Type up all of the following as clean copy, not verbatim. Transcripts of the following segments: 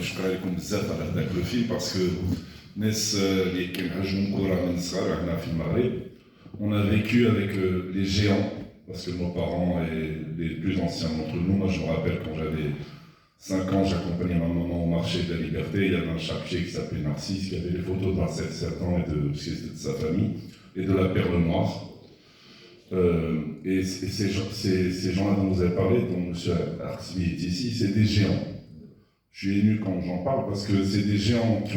شكرا لكم بزاف على هذاك لو فيلم باسكو الناس اللي كينهجموا كره من الصغر هنا في المغرب on a vécu avec les géants parce que nos parents et les plus anciens d'entre nous, moi je me rappelle quand j'avais 5 ans, j'accompagnais ma maman au marché de la Liberté, il y avait un charcutier qui s'appelait Narcisse, qui avait les photos de Marcel Cerdan et de sa famille, et de la Perle Noire. Et ces gens-là dont vous avez parlé, dont M. Artsbi est ici, c'est des géants. Je suis ému quand j'en parle parce que c'est des géants qui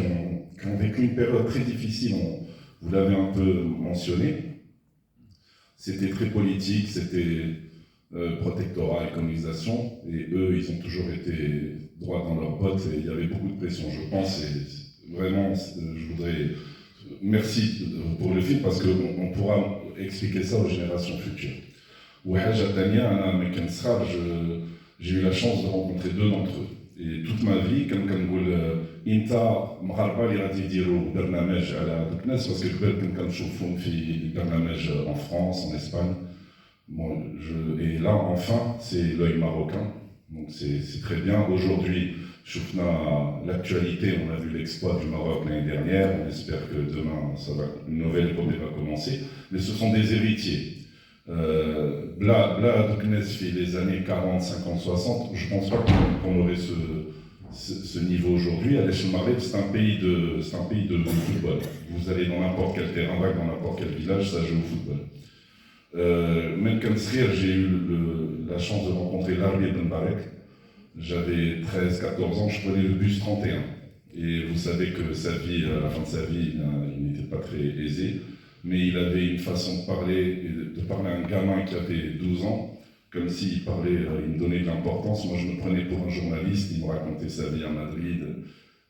ont vécu une période très difficile, vous l'avez un peu mentionné. C'était très politique, c'était protectorat et colonisation, et eux, ils ont toujours été droits dans leurs bottes, et il y avait beaucoup de pression, je pense, et vraiment, je voudrais... Merci pour le film, parce qu'on pourra expliquer ça aux générations futures. وحاجة تانية أنا ملي كنت صغار j'ai eu la chance de rencontrer 2 d'entre eux. Et toute ma vie, كنقول أنت مغاربة اللي غادي يديروا برنامج على هذوك الناس باسكو قبل كنشوفهم في برنامج en France, en Espagne. Bon, et là, enfin, c'est l'œil marocain. Donc c'est très bien. Aujourd'hui, l'actualité, on a vu l'exploit du Maroc l'année dernière. On espère que demain, une nouvelle époque va commencer. Mais ce sont des héritiers. Les années 40, 50, 60, je ne pense pas qu'on aurait ce niveau aujourd'hui. À l'échelle Maghreb, c'est un pays de football. Vous allez dans n'importe quel terrain vague, dans n'importe quel village, ça joue au football. Même comme Srir, j'ai eu la chance de rencontrer Larbi Ben Barek. J'avais 13-14 ans, je prenais le bus 31. Et vous savez que sa vie, à la fin de sa vie, il n'était pas très aisé. Mais il avait une façon de parler à un gamin qui avait 12 ans, comme s'il parlait, il me donnait de l'importance. Moi, je me prenais pour un journaliste, il me racontait sa vie à Madrid,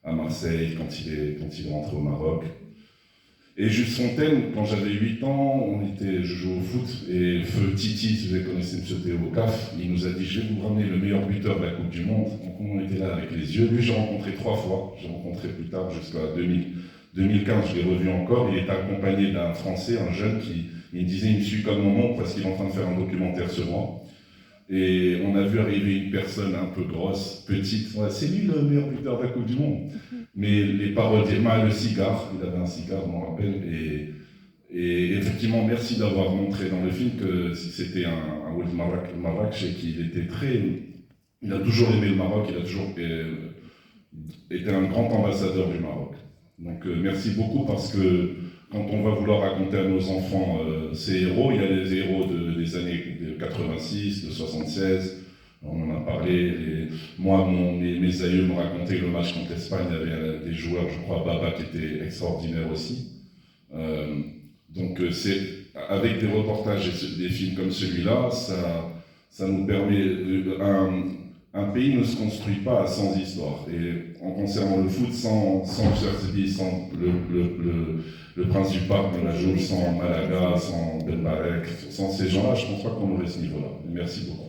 à Marseille, quand il est rentré au Maroc. Et Jules Fontaine, quand j'avais 8 ans, je jouais au foot, et Feu Titi, si vous connaissez M. Théo Caf, il nous a dit « Je vais vous ramener le meilleur buteur de la Coupe du Monde ». Donc on était là avec les yeux. Lui, j'ai rencontré 3 fois. J'ai rencontré plus tard, jusqu'à 2015, je l'ai revu encore. Il était accompagné d'un Français, un jeune, qui il me disait « Il me suit comme mon oncle parce qu'il est en train de faire un documentaire sur moi ». Et on a vu arriver une personne un peu grosse, petite. Ouais, c'est lui le meilleur buteur de la Coupe du Monde. Mais les paroles d'Emma, le cigare, il avait un cigare, je m'en rappelle. Et effectivement, merci d'avoir montré dans le film que c'était un Ould Maroc et qu'il était très... Il a toujours aimé le Maroc, il a toujours été un grand ambassadeur du Maroc. Donc merci beaucoup parce que quand on va vouloir raconter à nos enfants ces héros, il y a les héros des années 86, de 76, on en a parlé. Et moi, mes aïeux me racontaient le match contre l'Espagne, il y avait des joueurs, je crois, Baba, qui étaient extraordinaires aussi. Donc c'est avec des reportages et des films comme celui-là, ça nous permet... Un pays ne se construit pas sans histoire. Et en concernant le foot, sans Cherzebi, sans le Prince du Parc de la Joule, sans Malaga, sans Ben Barek, sans ces gens-là, je ne pense pas qu'on aurait ce niveau-là. Merci beaucoup.